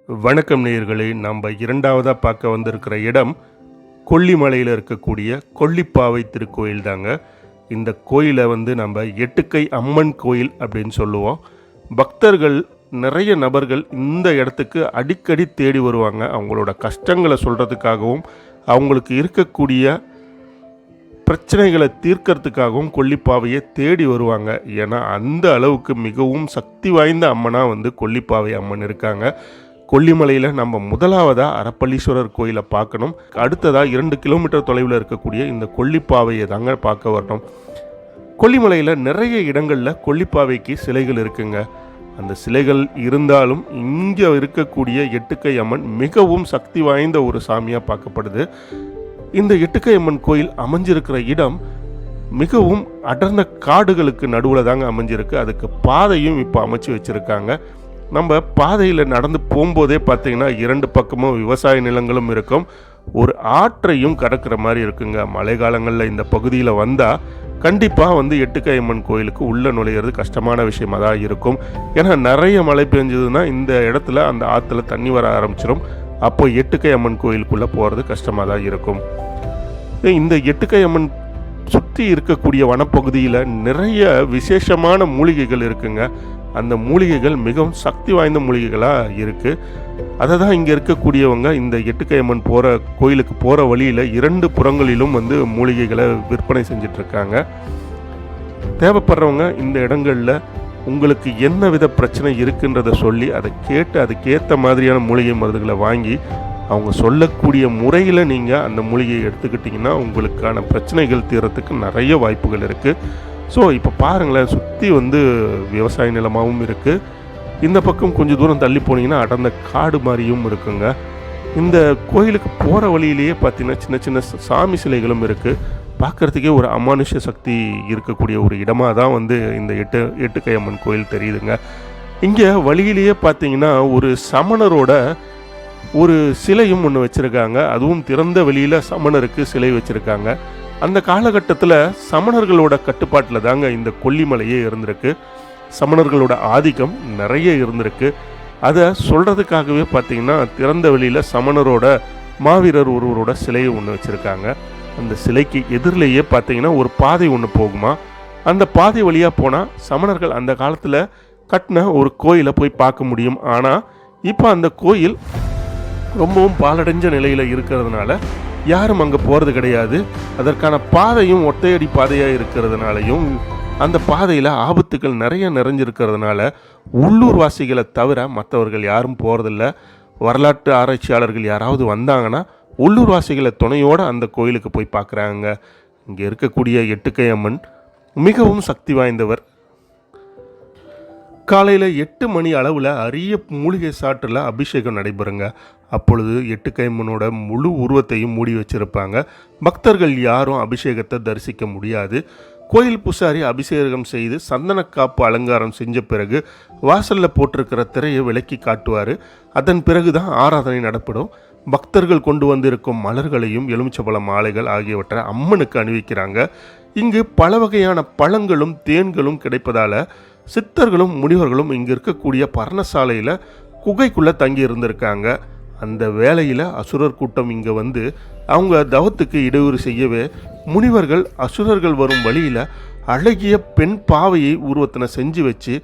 வணக்கம் நேயர்களே. நம்ம இரண்டாவதாக பார்க்க வந்திருக்கிற இடம் கொல்லிமலையில் இருக்கக்கூடிய கொல்லிப்பாவை திருக்கோயில் தாங்க. இந்த கோயிலை நம்ம எட்டுக்கை அம்மன் கோயில் அப்படின்னு சொல்லுவோம். பக்தர்கள் நிறைய நபர்கள் இந்த இடத்துக்கு அடிக்கடி தேடி வருவாங்க. அவங்களோட கஷ்டங்களை சொல்கிறதுக்காகவும் அவங்களுக்கு இருக்கக்கூடிய பிரச்சனைகளை தீர்க்கறதுக்காகவும் கொல்லிப்பாவையை தேடி வருவாங்க. ஏன்னா அந்த அளவுக்கு மிகவும் சக்தி வாய்ந்த அம்மனாக கொல்லிப்பாவை அம்மன் இருக்காங்க. கொல்லிமலையில் நம்ம முதலாவதாக அரப்பள்ளீஸ்வரர் கோயிலை பார்க்கணும். அடுத்ததாக 2 கிலோமீட்டர் தொலைவில் இருக்கக்கூடிய இந்த கொல்லிப்பாவையை தாங்க பார்க்க வரணும். கொல்லிமலையில் நிறைய இடங்களில் கொல்லிப்பாவைக்கு சிலைகள் இருக்குங்க. அந்த சிலைகள் இருந்தாலும் இங்கே இருக்கக்கூடிய எட்டுக்கை அம்மன் மிகவும் சக்தி வாய்ந்த ஒரு சாமியாக பார்க்கப்படுது. இந்த எட்டுக்கை அம்மன் கோயில் அமைஞ்சிருக்கிற இடம் மிகவும் அடர்ந்த காடுகளுக்கு நடுவில் தாங்க அமைஞ்சிருக்கு. அதுக்கு பாதையும் இப்போ அமைச்சு வச்சுருக்காங்க. நம்ம பாதையில் நடந்து போகும்போதே பார்த்திங்கன்னா 2 பக்கமும் விவசாய நிலங்களும் இருக்கும். ஒரு ஆற்றையும் கடக்கிற மாதிரி இருக்குங்க. மழை காலங்களில் இந்த பகுதியில் வந்தால் கண்டிப்பாக எட்டுக்கை அம்மன் கோயிலுக்கு உள்ளே நுழையிறது கஷ்டமான விஷயமாக தான் இருக்கும். ஏன்னா நிறைய மழை பெஞ்சதுன்னா இந்த இடத்துல அந்த ஆற்றுல தண்ணி வர ஆரம்பிச்சிடும். அப்போ எட்டுக்கை அம்மன் கோயிலுக்குள்ளே போகிறது கஷ்டமாக தான் இருக்கும். இந்த எட்டுக்கை அம்மன் சுற்றி இருக்கக்கூடிய வனப்பகுதியில் நிறைய விசேஷமான மூலிகைகள் இருக்குங்க. அந்த மூலிகைகள் மிகவும் சக்தி வாய்ந்த மூலிகைகளாக இருக்குது. அதை தான் இங்கே இருக்கக்கூடியவங்க இந்த எட்டுக்கை அம்மன் கோயிலுக்கு போகிற வழியில் 2 புறங்களிலும் மூலிகைகளை விற்பனை செஞ்சிட்ருக்காங்க. தேவைப்படுறவங்க இந்த இடங்களில் உங்களுக்கு என்ன வித பிரச்சனை இருக்குன்றதை சொல்லி அதை கேட்டு அதுக்கேற்ற மாதிரியான மூலிகை மருந்துகளை வாங்கி அவங்க சொல்லக்கூடிய முறையில் நீங்கள் அந்த மூலிகையை எடுத்துக்கிட்டிங்கன்னா உங்களுக்கான பிரச்சனைகள் தீர்றதுக்கு நிறைய வாய்ப்புகள் இருக்குது. ஸோ இப்போ பாருங்களேன், சுற்றி விவசாய நிலமாகவும் இருக்குது. இந்த பக்கம் கொஞ்சம் தூரம் தள்ளி போனீங்கன்னா அடர்ந்த காடு மாதிரியும் இருக்குங்க. இந்த கோயிலுக்கு போகிற வழியிலேயே பார்த்தீங்கன்னா சின்ன சின்ன சாமி சிலைகளும் இருக்குது. பார்க்குறதுக்கே ஒரு அமானுஷ சக்தி இருக்கக்கூடிய ஒரு இடமாக தான் இந்த எட்டுக்கை அம்மன் கோயில் தெரியுதுங்க. இங்கே வழியிலேயே பார்த்தீங்கன்னா ஒரு சமணரோட ஒரு சிலையும் ஒன்று வச்சுருக்காங்க. அதுவும் திறந்த வெளியில் சமணருக்கு சிலை வச்சுருக்காங்க. அந்த காலகட்டத்தில் சமணர்களோட கட்டுப்பாட்டில் தாங்க இந்த கொல்லிமலையே இருந்திருக்கு. சமணர்களோட ஆதிக்கம் நிறைய இருந்திருக்கு. அதை சொல்கிறதுக்காகவே பார்த்திங்கன்னா திறந்த வெளியில் சமணரோட மாவீரர் ஒருவரோட சிலையை ஒன்று வச்சுருக்காங்க. அந்த சிலைக்கு எதிரிலேயே பார்த்திங்கன்னா ஒரு பாதை ஒன்று போகுமா. அந்த பாதை வழியாக போனால் சமணர்கள் அந்த காலத்தில் கட்டின ஒரு கோயிலை போய் பார்க்க முடியும். ஆனால் இப்போ அந்த கோயில் ரொம்பவும் பாலடைஞ்ச நிலையில் இருக்கிறதுனால யாரும் அங்கே போகிறது கிடையாது. அதற்கான பாதையும் ஒத்தையடி பாதையாக இருக்கிறதுனாலையும் அந்த பாதையில் ஆபத்துக்கள் நிறைய நிறைஞ்சிருக்கிறதுனால உள்ளூர் வாசிகளை தவிர மற்றவர்கள் யாரும் போகிறதில்ல. வரலாற்று ஆராய்ச்சியாளர்கள் யாராவது வந்தாங்கன்னா உள்ளூர் வாசிகளை துணையோடு அந்த கோயிலுக்கு போய் பார்க்குறாங்க. இங்கே இருக்கக்கூடிய எட்டுக்கை அம்மன் மிகவும் சக்தி வாய்ந்தவர். காலையில் 8 மணி அளவில் அரிய மூலிகை சாற்றில் அபிஷேகம் நடைபெறுங்க. அப்பொழுது எட்டுக்கை அம்மனோட முழு உருவத்தையும் மூடி வச்சுருப்பாங்க. பக்தர்கள் யாரும் அபிஷேகத்தை தரிசிக்க முடியாது. கோயில் பூசாரி அபிஷேகம் செய்து சந்தனக்காப்பு அலங்காரம் செஞ்ச பிறகு வாசலில் போட்டிருக்கிற திரையை விலக்கி காட்டுவார். அதன் பிறகு தான் ஆராதனை நடப்படும். பக்தர்கள் கொண்டு வந்திருக்கும் மலர்களையும் எலுமிச்சபழ மாலைகள் ஆகியவற்றை அம்மனுக்கு அணிவிக்கிறாங்க. இங்கு பல வகையான பழங்களும் தேன்களும் கிடைப்பதால் சித்தர்களும் முனிவர்களும் இங்கே இருக்கக்கூடிய பர்ணசாலையில் குகைக்குள்ளே தங்கி இருந்திருக்காங்க. அந்த வேளையில் அசுரர் கூட்டம் இங்கே அவங்க தவத்துக்கு இடையூறு செய்யவே முனிவர்கள் அசுரர்கள் வரும் வழியில் அழகிய பெண் பாவையை உருவத்தினை செஞ்சு வச்சு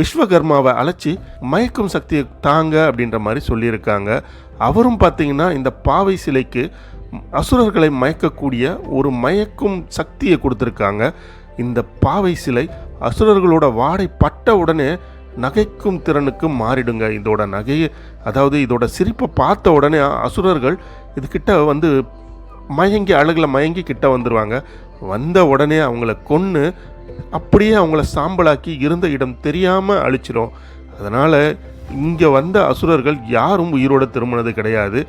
விஸ்வகர்மாவை அழைச்சி மயக்கும் சக்தியை தாங்க அப்படின்ற மாதிரி சொல்லியிருக்காங்க. அவரும் பார்த்திங்கன்னா இந்த பாவை சிலைக்கு அசுரர்களை மயக்கக்கூடிய ஒரு மயக்கும் சக்தியை கொடுத்துருக்காங்க. இந்த பாவை சிலை அசுரர்களோட வாடை பட்ட உடனே நகைக்கும் திறனுக்கு மாறிடுங்க. இதோட நகையை, அதாவது இதோட சிரிப்பை பார்த்த உடனே அசுரர்கள் இதுகிட்ட மயங்கி அழகில் மயங்கி கிட்ட வந்துடுவாங்க. வந்த உடனே அவங்கள கொன்று அப்படியே அவங்கள சாம்பலாக்கி இருந்த இடம் தெரியாமல் அழிச்சிடும். அதனால் இங்கே வந்த அசுரர்கள் யாரும் உயிரோட திரும்பினது கிடையாது.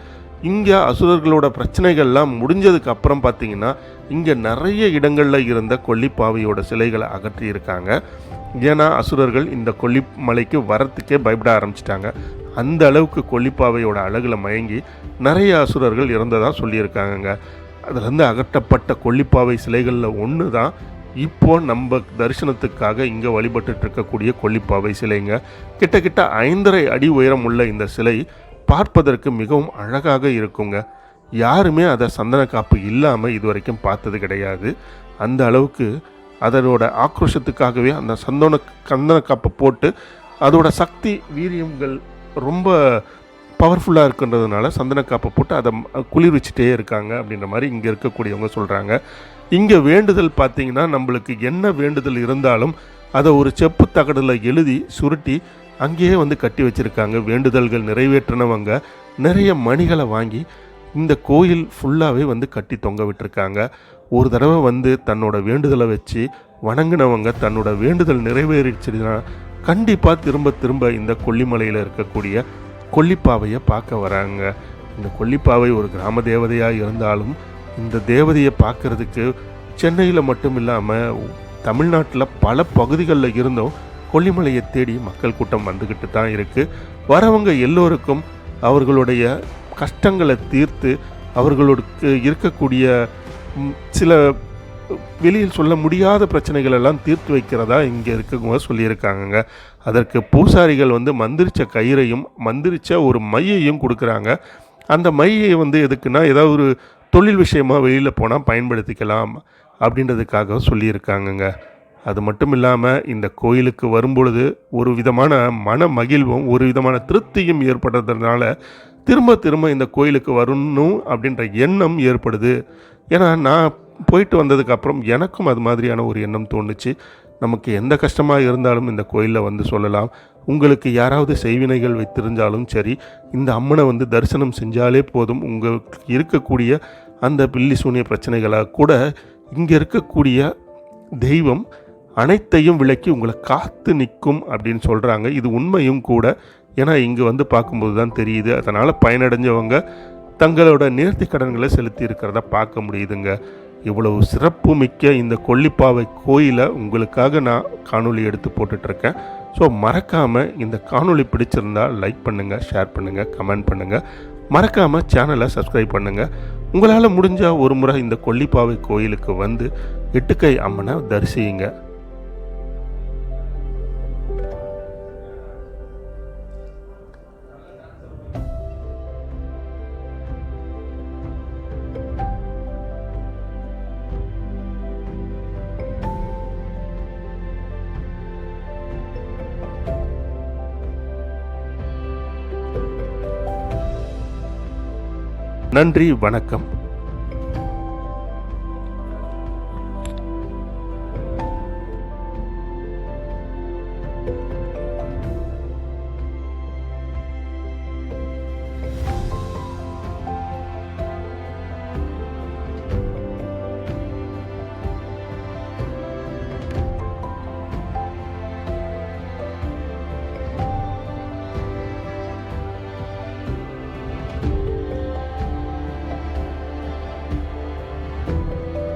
இங்கே அசுரர்களோட பிரச்சனைகள்லாம் முடிஞ்சதுக்கு அப்புறம் பார்த்திங்கன்னா இங்கே நிறைய இடங்களில் இருந்த கொல்லிப்பாவையோட சிலைகளை அகற்றியிருக்காங்க. ஏன்னா அசுரர்கள் இந்த கொல்லிமலைக்கு வரத்துக்கே பயப்பட ஆரம்பிச்சிட்டாங்க. அந்த அளவுக்கு கொல்லிப்பாவையோட அழகில் மயங்கி நிறைய அசுரர்கள் இறந்ததாக சொல்லியிருக்காங்க. அதுலேருந்து அகற்றப்பட்ட கொல்லிப்பாவை சிலைகளில் ஒன்று தான் இப்போ நம்ம தரிசனத்துக்காக இங்கே வழிபட்டு இருக்கக்கூடிய கொல்லிப்பாவை சிலைங்க. கிட்டத்தட்ட 5.5 அடி உயரம் உள்ள இந்த சிலை பார்ப்பதற்கு மிகவும் அழகாக இருக்குங்க. யாருமே அதை சந்தன காப்பு இல்லாமல் இதுவரைக்கும் பார்த்தது கிடையாது. அந்த அளவுக்கு அதனோட ஆக்ரோஷத்துக்காகவே அந்த சந்தன காப்பை போட்டு அதோட சக்தி வீரியங்கள் ரொம்ப பவர்ஃபுல்லாக இருக்குன்றதுனால சந்தன காப்பை போட்டு அதை குளிர்விச்சிட்டே இருக்காங்க அப்படின்ற மாதிரி இங்கே இருக்கக்கூடியவங்க சொல்கிறாங்க. இங்கே வேண்டுதல் பார்த்திங்கன்னா நம்மளுக்கு என்ன வேண்டுதல் இருந்தாலும் அதை ஒரு செப்பு தகடில் எழுதி சுருட்டி அங்கேயே வந்து கட்டி வச்சுருக்காங்க. வேண்டுதல்கள் நிறைவேற்றினவங்க நிறைய மணிகளை வாங்கி இந்த கோயில் ஃபுல்லாகவே வந்து கட்டி தொங்க விட்டுருக்காங்க. ஒரு தடவை வந்து தன்னோட வேண்டுதலை வச்சு வணங்கினவங்க தன்னோட வேண்டுதல் நிறைவேறிச்சுன்னா கண்டிப்பாக திரும்ப திரும்ப இந்த கொல்லிமலையில் இருக்கக்கூடிய கொல்லிப்பாவையை பார்க்க வராங்க. இந்த கொல்லிப்பாவை ஒரு கிராம தேவதையாக இருந்தாலும் இந்த தேவதையை பார்க்குறதுக்கு சென்னையில் மட்டும் இல்லாமல் தமிழ்நாட்டில் பல பகுதிகளில் இருந்தும் கொல்லிமலையை தேடி மக்கள் கூட்டம் வந்துக்கிட்டு தான் இருக்குது. வரவங்க எல்லோருக்கும் அவர்களுடைய கஷ்டங்களை தீர்த்து அவர்களுக்கு இருக்கக்கூடிய சில வெளியில் சொல்ல முடியாத பிரச்சனைகள் எல்லாம் தீர்த்து வைக்கிறதா இங்கே இருக்கவங்க சொல்லியிருக்காங்க. அதற்கு பூசாரிகள் வந்து மந்திரிச்ச கயிறையும் மந்திரிச்ச ஒரு மையையும் கொடுக்குறாங்க. அந்த மையை வந்து எதுக்குன்னா ஏதாவது ஒரு தொழில் விஷயமாக வெளியில் போனால் பயன்படுத்திக்கலாம் அப்படின்றதுக்காக சொல்லியிருக்காங்கங்க. அது மட்டும் இல்லாமல் இந்த கோயிலுக்கு வரும்பொழுது ஒரு விதமான மன மகிழ்வும் ஒரு விதமான திருப்தியும் ஏற்படுறதுனால திரும்ப திரும்ப இந்த கோயிலுக்கு வரணும் அப்படின்ற எண்ணம் ஏற்படுது. ஏன்னா நான் போயிட்டு வந்ததுக்கப்புறம் எனக்கும் அது மாதிரியான ஒரு எண்ணம் தோணுச்சு. நமக்கு எந்த கஷ்டமாக இருந்தாலும் இந்த கோயிலில் வந்து சொல்லலாம். உங்களுக்கு யாராவது செய்வினைகள் வைத்திருந்தாலும் சரி, இந்த அம்மனை வந்து தரிசனம் செஞ்சாலே போதும். உங்களுக்கு இருக்கக்கூடிய அந்த பில்லி சூனிய பிரச்சனைகளாக கூட இங்கே இருக்கக்கூடிய தெய்வம் அனைத்தையும் விலக்கி உங்களை காத்து நிற்கும் அப்படின்னு சொல்கிறாங்க. இது உண்மையும் கூட. ஏன்னா இங்கே வந்து பார்க்கும்போது தான் தெரியுது. அதனால் பயனடைஞ்சவங்க தங்களோட நேர்த்தி கடன்களை செலுத்தி இருக்கிறத பார்க்க முடியுதுங்க. இவ்வளவு சிறப்பு மிக்க இந்த கொல்லிப்பாவை கோயிலை உங்களுக்காக நான் காணொளி எடுத்து போட்டுட்ருக்கேன். ஸோ மறக்காமல் இந்த காணொளி பிடிச்சிருந்தால் லைக் பண்ணுங்கள், ஷேர் பண்ணுங்கள், கமெண்ட் பண்ணுங்கள். மறக்காமல் சேனலை சப்ஸ்கிரைப் பண்ணுங்கள். உங்களால் முடிஞ்சால் ஒரு முறை இந்த கொல்லிப்பாவை கோயிலுக்கு வந்து எட்டுக்கை அம்மனை தரிசியுங்க. நன்றி, வணக்கம்.